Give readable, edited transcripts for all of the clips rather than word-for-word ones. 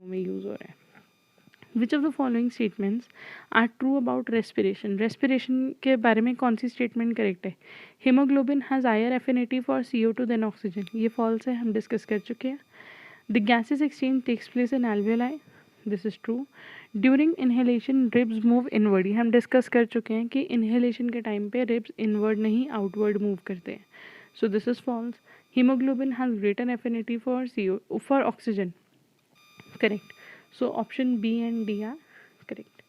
में यूज़ हो रहा है। Which of the following statements are true about respiration, respiration के बारे में कौन सी स्टेटमेंट करेक्ट है? Haemoglobin has higher affinity for CO2 than oxygen, ये फॉल्स है, हम डिस्कस कर चुके हैं। The gases exchange takes place in alveoli, this is true. During inhalation ribs move inward, हम डिस्कस कर चुके हैं कि इनहेलेशन के टाइम पे रिब्स इनवर्ड नहीं आउटवर्ड मूव करते हैं, सो this is false. Haemoglobin has greater affinity for oxygen, correct. So option B and D are correct.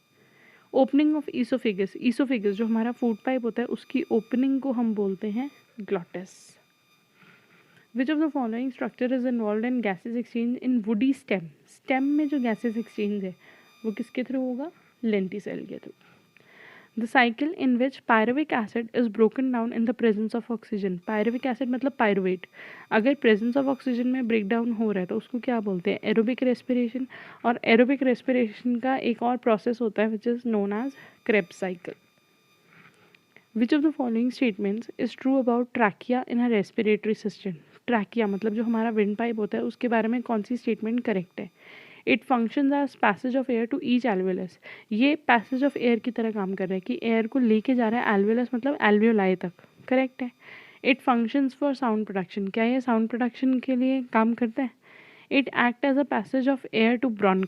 Opening of oesophagus, oesophagus जो हमारा फूड पाइप होता है उसकी ओपनिंग को हम बोलते हैं glottis. Which of the following structure is involve in gases exchange in woody stem, stem में जो गैसेज एक्सचेंज है वो किसके थ्रू होगा? लेंटिसेल के through. The cycle in which pyruvic acid is broken down in the presence of oxygen, pyruvic acid मतलब pyruvate, अगर presence of oxygen में ब्रेक डाउन हो रहा है तो उसको क्या बोलते हैं? Aerobic respiration. और एरोबिक रेस्पिरेशन का एक और प्रोसेस होता है which is known as Krebs cycle. Which of the following statements is true about trachea in a respiratory system, trachea मतलब जो हमारा विंड पाइप होता है उसके बारे में कौन सी स्टेटमेंट करेक्ट है? It functions as passage of air to each alveolus, ये पैसेज ऑफ एयर की तरह काम कर रहा है कि एयर को लेके जा रहा है एल्वेलस मतलब एल्वियोलाई तक, करेक्ट है। It functions for sound production, क्या ये साउंड प्रोडक्शन के लिए काम करता है? It act as a passage of air to bron,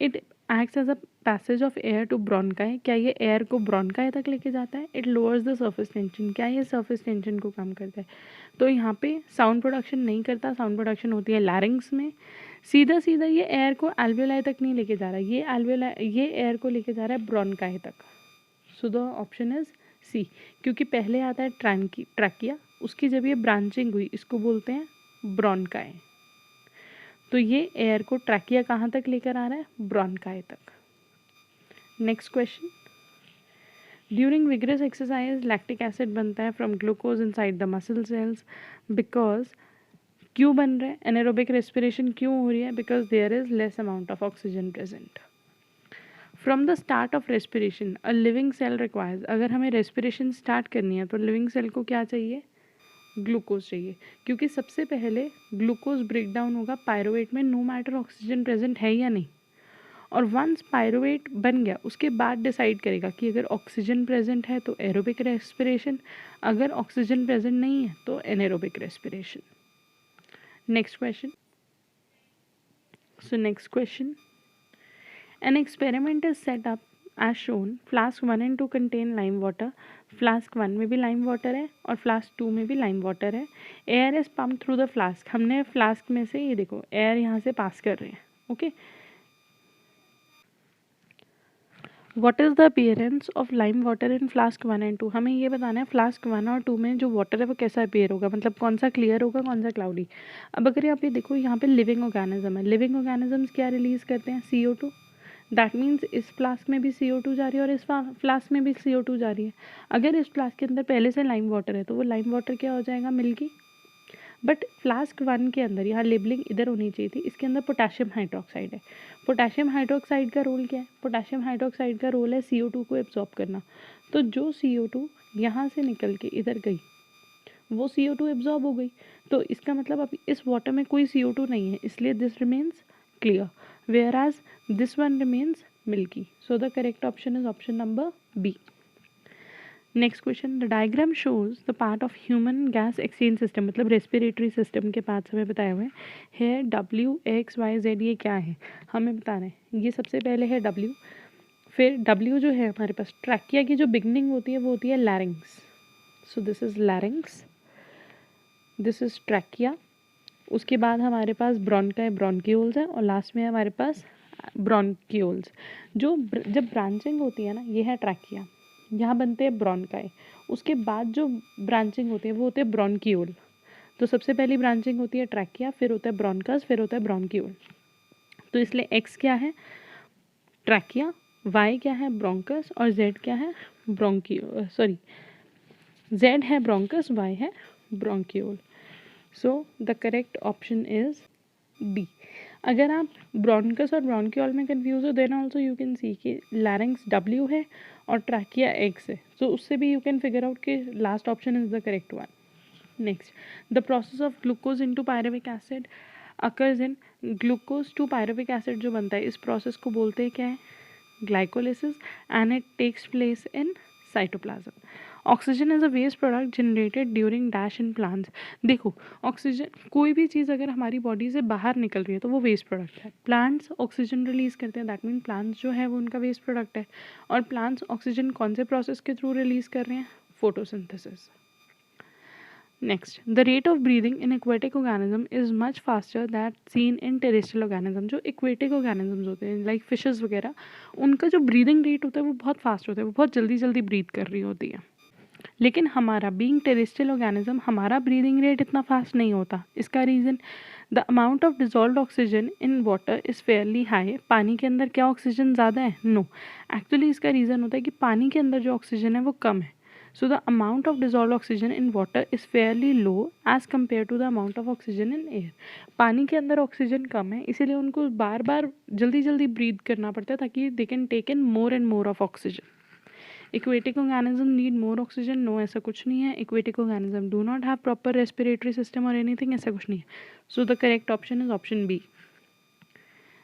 it acts as a passage of air to bronchi, क्या ये एयर को ब्रोंकाई तक लेके जाता है? It lowers the surface tension, क्या ये सर्फेस टेंशन को कम करता है? तो यहाँ पे साउंड प्रोडक्शन नहीं करता, साउंड प्रोडक्शन होती है लैरिंग्स में। सीधा सीधा ये एयर को एल्वियोलाई तक नहीं लेके जा रहा है, ये एयर को लेके जा रहा है ब्रोंकाई तक। So the option is C, क्योंकि पहले आता है ट्रैकिया, उसकी जब ये ब्रांचिंग हुई इसको बोलते हैं ब्रोंकाई, तो ये एयर को ट्रैकिया कहाँ तक लेकर आ रहा है? ब्रोंकाई तक। Next question, during vigorous exercise lactic acid बनता है from glucose inside the muscle cells, because क्यों बन रहा है? एनारोबिक रेस्पिरेशन क्यों हो रही है? Because there is less amount of oxygen present. From the start of respiration a living cell requires, अगर हमें रेस्पिरेशन स्टार्ट करनी है तो लिविंग सेल को क्या चाहिए? ग्लूकोज चाहिए, क्योंकि सबसे पहले ग्लूकोज ब्रेक डाउन होगा पायरुवेट में, नो मैटर ऑक्सीजन प्रेजेंट है या नहीं। और वंस पायरुवेट बन गया उसके बाद डिसाइड करेगा कि अगर ऑक्सीजन प्रेजेंट है तो एरोबिक रेस्पिरेशन, अगर ऑक्सीजन प्रेजेंट नहीं है तो anaerobic respiration. Next question, so next question, an experiment is set up as shown, flask 1 and 2 contain lime water, flask 1 में भी लाइम वाटर है और फ्लास्क 2 में भी लाइम वाटर है। Air is pump through the flask, हमने flask में से ये देखो एयर यहाँ से पास कर रहे हैं, okay. What is the appearance of lime water in flask 1 and 2, हमें ये बताना है फ्लास्क 1 और 2 में जो वाटर है वो कैसा अपीयर होगा, मतलब कौन सा क्लियर होगा कौन सा क्लाउडी। अब अगर यहाँ पे देखो यहाँ पे लिविंग ऑर्गेनिज्म है, लिविंग ऑर्गेनिजम्स क्या रिलीज करते हैं? CO2, दैट मीन्स इस फ्लास्क में भी CO2 जा रही है और इस फ्लास्क में भी CO2 जा रही है। अगर इस फ्लास्क के अंदर पहले से लाइम वाटर है तो वो लाइम वाटर क्या हो जाएगा? मिल्की। बट फ्लास्क 1 के अंदर, यहाँ लेबलिंग इधर होनी चाहिए थी, इसके अंदर पोटेशियम हाइड्रोक्साइड है। पोटेशियम हाइड्रोक्साइड का रोल क्या है? पोटेशियम हाइड्रोक्साइड का रोल है CO2 को एब्जॉर्ब करना। तो जो CO2 यहाँ से निकल के इधर गई वो CO2 एब्जॉर्ब हो गई, तो इसका मतलब अब इस वाटर में कोई CO2 नहीं है, इसलिए this remains clear, whereas this one remains milky. So the correct option is option number B. Next question, the diagram shows the part of human gas exchange system, मतलब respiratory system के parts हमें बताए हुए हैं। है WXYZ, ये क्या है हमें बताना है। ये सबसे पहले है W, फिर W जो है हमारे पास ट्रैकिया की जो बिगनिंग होती है वो होती है लैरिंग्स, सो this is लैरिंग्स, this is trachea. उसके बाद हमारे पास ब्रोंकियोल्स है और लास्ट में हमारे पास ब्रोंकियोल्स। जब ब्रांचिंग होती है ना, ये है ट्रैकिया, यहाँ बनते हैं ब्रोंकाई, उसके बाद जो ब्रांचिंग होती है वो होते हैं ब्रोंकियोल। तो सबसे पहली ब्रांचिंग होती है ट्रैकिया, फिर होता है ब्रोंकस, फिर होता है ब्रोंकियोल। तो इसलिए X क्या है? ट्रैकिया, Y क्या है? ब्रोंकस, और Z क्या है? Z है ब्रोंकस, Y है bronchiole. So the correct option is D. अगर आप ब्रोंकस और ब्रोंकियोल में कंफ्यूज हो then also you can see कि लैरिंग्स W है और ट्रैकिया X है, सो उससे भी यू कैन फिगर आउट कि last option is the correct one. Next, the process of glucose into pyruvic acid, occurs in glucose to pyruvic acid जो बनता है इस प्रोसेस को बोलते हैं क्या है, glycolysis, and it takes place in cytoplasm. Oxygen is a waste product generated during dash in plants. देखो ऑक्सीजन, कोई भी चीज़ अगर हमारी बॉडी से बाहर निकल रही है तो वो वेस्ट प्रोडक्ट है. प्लांट्स ऑक्सीजन रिलीज करते हैं, दैट मीन प्लांट्स जो है वो उनका वेस्ट प्रोडक्ट है. और प्लांट्स ऑक्सीजन कौन से प्रोसेस के थ्रू रिलीज कर रहे हैं, photosynthesis. Next, the rate of breathing in aquatic organism is much faster that seen in terrestrial organism. जो एक्वेटिक ऑर्गेनिजम्स होते हैं लाइक फिशेस वगैरह, उनका जो ब्रीदिंग रेट होता है वो बहुत फास्ट होता है, वो बहुत जल्दी जल्दी ब्रीथ कर रही होती है. लेकिन हमारा बीइंग टेरेस्ट्रियल ऑर्गेनिज्म, हमारा ब्रीदिंग रेट इतना फास्ट नहीं होता. इसका reason, the amount of dissolved oxygen in water is fairly high. पानी के अंदर क्या ऑक्सीजन ज़्यादा है, नो. एक्चुअली इसका रीज़न होता है कि पानी के अंदर जो ऑक्सीजन है वो कम है. So the amount of dissolved oxygen in water is fairly low as compared to the amount of oxygen in air. पानी के अंदर ऑक्सीजन कम है, इसीलिए उनको बार बार जल्दी जल्दी ब्रीथ करना पड़ता है ताकि they can take in more and more of oxygen. Aquatic organism need more oxygen, no, ऐसा कुछ नहीं है. Aquatic organism do not have proper respiratory system और एनीथिंग, ऐसा कुछ नहीं है. So the correct option is option B.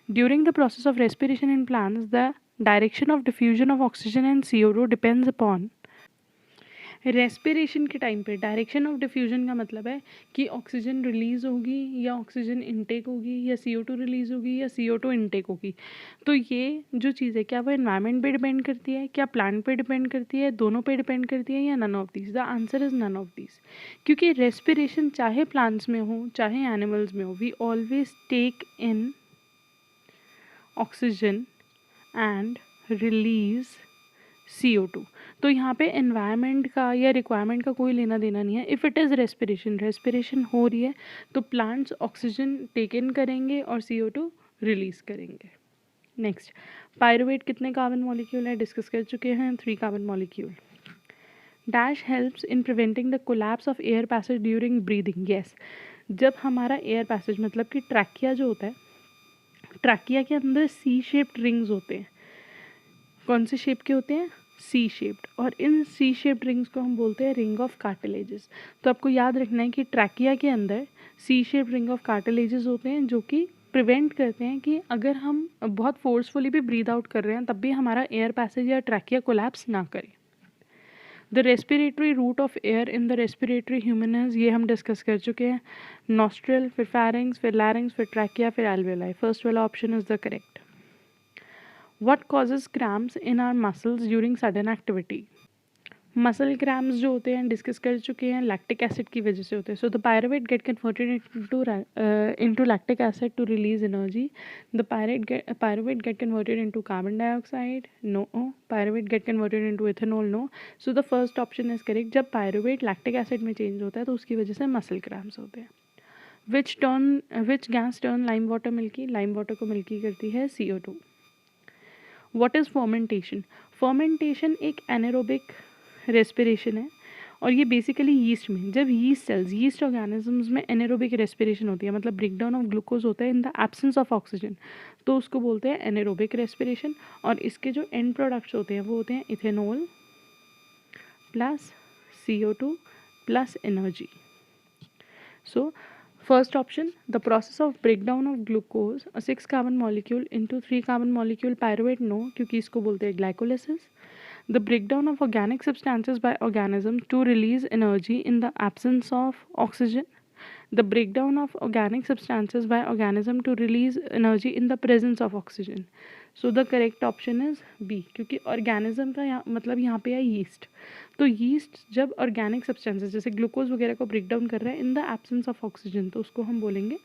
During the process of respiration in plants the direction of diffusion of oxygen and CO2 depends upon. Respiration के time पे direction of diffusion का मतलब है कि ऑक्सीजन रिलीज़ होगी या oxygen intake होगी या CO2 रिलीज़ होगी या CO2 इनटेक होगी. तो ये जो चीज़ है क्या वो एनवायरनमेंट पे डिपेंड करती है, क्या प्लांट पे डिपेंड करती है, दोनों पे डिपेंड करती है या none of these. The answer is none of these. क्योंकि रेस्पिरेशन चाहे प्लांट्स में हो चाहे एनिमल्स में हो, we always take in oxygen and release CO2. तो यहाँ पे एनवायरनमेंट का या रिक्वायरमेंट का कोई लेना देना नहीं है. इफ़ इट इज़ रेस्पिरेशन हो रही है तो प्लांट्स ऑक्सीजन टेक इन करेंगे और CO2 रिलीज़ करेंगे. नेक्स्ट, पायरुवेट कितने कार्बन मॉलिक्यूल है, डिस्कस कर चुके हैं, 3 carbon molecule. Dash helps in preventing the collapse of air passage during breathing. Yes, जब हमारा एयर पैसेज मतलब कि ट्रैकिया जो होता है, ट्रैकिया के अंदर C शेप्ड रिंग्स होते हैं. कौन से शेप के होते हैं, C शेप्ड. और इन C शेप्ड रिंग्स को हम बोलते हैं रिंग ऑफ कार्टिलेजेस. तो आपको याद रखना है कि ट्रैकिया के अंदर C shaped ring of cartilages होते हैं जो कि प्रिवेंट करते हैं कि अगर हम बहुत फोर्सफुली भी ब्रीद आउट कर रहे हैं तब भी हमारा एयर पैसेज या ट्रैकिया कोलैप्स ना करे. The respiratory route of air in the respiratory humans, ये हम डिस्कस कर चुके हैं. नॉस्ट्रल, फिर फैरिंग्स, फिर लैरिंग्स, फिर ट्रैकिया, फिर एल्वेलाई. फर्स्ट वाला option is the correct. What causes cramps in our muscles during sudden activity? Muscle cramps जो होते हैं डिस्कस कर चुके हैं, लैक्टिक एसिड की वजह से होते हैं. So the pyruvate get converted into lactic acid to release energy. The pyruvate get converted into carbon dioxide, no. Pyruvate get converted into ethanol, no. So the first option is correct. जब pyruvate lactic acid में change होता है तो उसकी वजह से muscle cramps होते हैं. Which gas turn lime water milky? Lime water को मिल्की करती है CO2. What is fermentation? Fermentation एक एनारोबिक रेस्पिरेशन है और ये बेसिकली यीस्ट में, जब यीस्ट ऑर्गेनिजम्स में एनारोबिक रेस्पिरेशन होती है, मतलब ब्रेकडाउन ऑफ ग्लूकोज होता है in the absence of oxygen, तो उसको बोलते हैं एनारोबिक रेस्पिरेशन. और इसके जो एंड प्रोडक्ट्स होते हैं वो होते हैं ethanol plus CO2 plus energy. So first option, the process of breakdown of glucose, a 6 carbon molecule into 3 carbon molecule pyruvate, no, क्योंकि इसको बोलते हैं glycolysis. The breakdown of organic substances by organism to release energy in the absence of oxygen. The breakdown of organic substances by organism to release energy in the presence of oxygen. So the correct option is B, क्योंकि organism का मतलब यहाँ पे है yeast. तो yeast जब organic substances जैसे glucose वगैरह को ब्रेक डाउन कर रहा है in the absence of oxygen, तो उसको हम बोलेंगे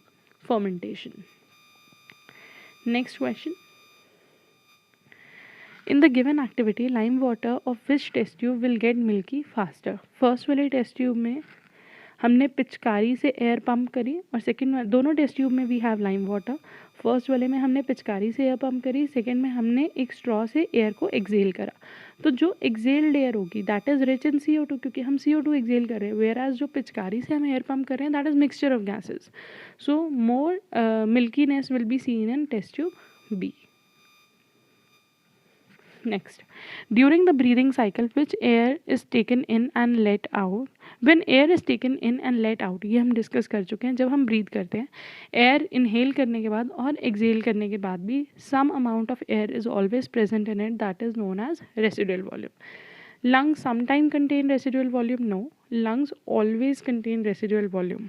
fermentation. Next question, in the given activity lime water of which test tube will get milky faster? First वाले टेस्ट ट्यूब में हमने पिचकारी से एयर पंप करी और सेकंड, दोनों टेस्ट ट्यूब में we have lime water. First वाले में हमने पिचकारी से एयर पंप करी, सेकंड में हमने एक स्ट्रॉ से एयर को एक्सेल करा. तो जो एक्सेल्ड एयर होगी that is rich in CO2 क्योंकि हम CO2 एक्सेल कर रहे हैं, वेयर एज जो पिचकारी से हम एयर पंप कर रहे हैं that is mixture of gases. So more milkiness will be seen in test tube B. Next, during the breathing cycle, which air is taken in and let out? When air is taken in and let out, ये हम discuss कर चुके हैं. जब हम breathe करते हैं, air inhale करने के बाद और एक्सहेल करने के बाद भी some amount of air is always present in it, that is known as residual volume. Lungs sometimes contain residual volume. No, lungs always contain residual volume.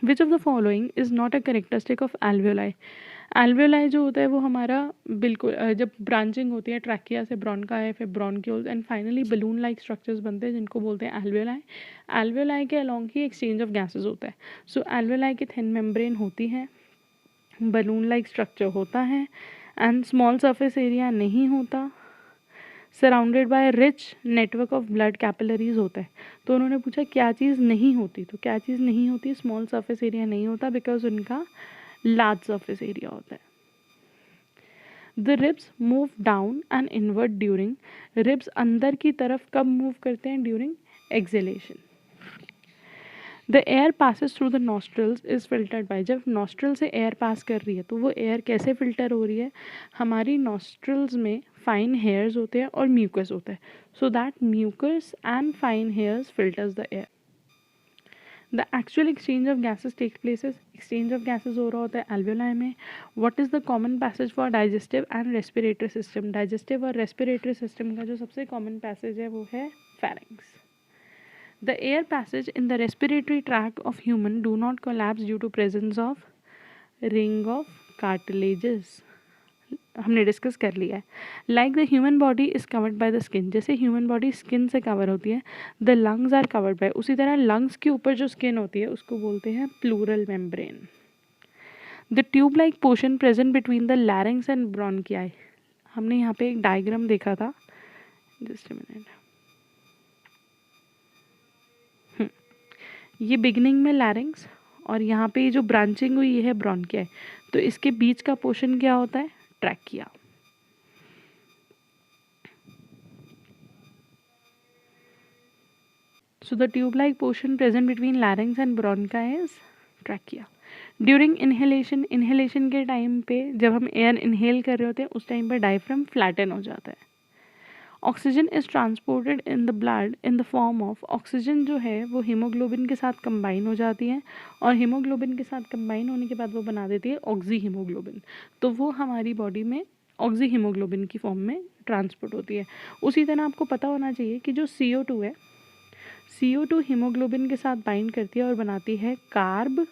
Which of the following is not a characteristic of alveoli? Alveoli जो होता है वो हमारा बिल्कुल जब branching होती है trachea से ब्रोंकाई, फिर bronchioles and finally balloon like structures बनते हैं जिनको बोलते हैं alveoli. Alveoli के along he exchange of gases होता है. सो alveoli की थिन मेम्ब्रेन होती है, बलून लाइक स्ट्रक्चर होता है एंड स्मॉल सरफेस एरिया नहीं होता, surrounded by rich network of blood capillaries होता है. तो उन्होंने पूछा क्या चीज़ नहीं होती, तो क्या चीज़ नहीं होती, स्मॉल सरफेस एरिया नहीं होता बिकॉज उनका लार्ज सरफेस एरिया होता है. The ribs move down and invert during. Ribs अंदर की तरफ कब मूव करते हैं? During exhalation. The air passes through the nostrils is filtered by. जब नॉस्ट्रल से एयर पास कर रही है तो वो एयर कैसे फिल्टर हो रही है? हमारी नॉस्ट्रल्स में फाइन हेयर्स होते हैं और म्यूकस होता है. So that mucus and fine hairs filters the air. The actual exchange of gases takes places. Exchange of gases हो रहा होता है एल्वेओलाई में. What is the common passage for digestive and respiratory system? Digestive और respiratory system का जो सबसे common passage है वो है pharynx. The air passage in the respiratory tract of human do not collapse due to presence of ring of cartilages. हमने discuss कर लिया है. Like the human body is covered by the skin. जैसे human body skin से cover होती है, the lungs are covered by, उसी तरह लंग्स के ऊपर जो स्किन होती है उसको बोलते हैं pleural membrane. The tube like portion present between the larynx and bronchi. हमने यहाँ पे एक डायग्राम देखा था, जस्ट अ मिनट. ये बिगनिंग में लैरिंग्स और यहाँ पे ये जो ब्रांचिंग हुई ये है ब्रोंकिया. तो इसके बीच का पोर्शन क्या होता है? Trachea. So the tube like portion present between लैरिंग्स and ब्रोंका is trachea. During inhalation, inhalation के टाइम पे जब हम एयर इनहेल कर रहे होते हैं उस टाइम पे डायफ्राम फ्लैटन हो जाता है. Oxygen is transported in the blood in the form of. Oxygen जो है वो हीमोग्लोबिन के साथ कंबाइन हो जाती है और हीमोग्लोबिन के साथ कंबाइन होने के बाद वो बना देती है ऑक्सी हीमोग्लोबिन. तो वो हमारी बॉडी में ऑक्सी हीमोग्लोबिन की फॉर्म में ट्रांसपोर्ट होती है. उसी तरह आपको पता होना चाहिए कि जो CO2 है, CO2 हीमोग्लोबिन के साथ बाइंड करती है और बनाती है कार्ब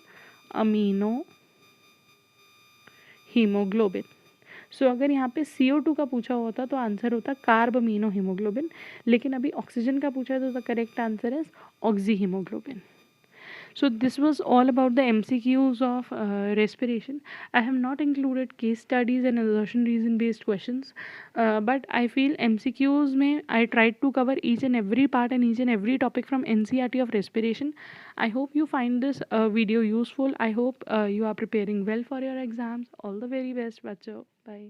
अमीनो हीमोग्लोबिन. सो अगर यहाँ पे CO2 का पूछा होता तो आंसर होता कार्ब अमीनो हीमोग्लोबिन, लेकिन अभी ऑक्सीजन का पूछा है तो the correct answer is oxy haemoglobin. So this was all about the MCQs of respiration. I have not included case studies and assertion reason based questions, but I feel MCQs में I tried to cover each and every part and each and every topic from NCERT of respiration. I hope you find this video useful. I hope you are preparing well for your exams. All the very best, bachcho. Bye.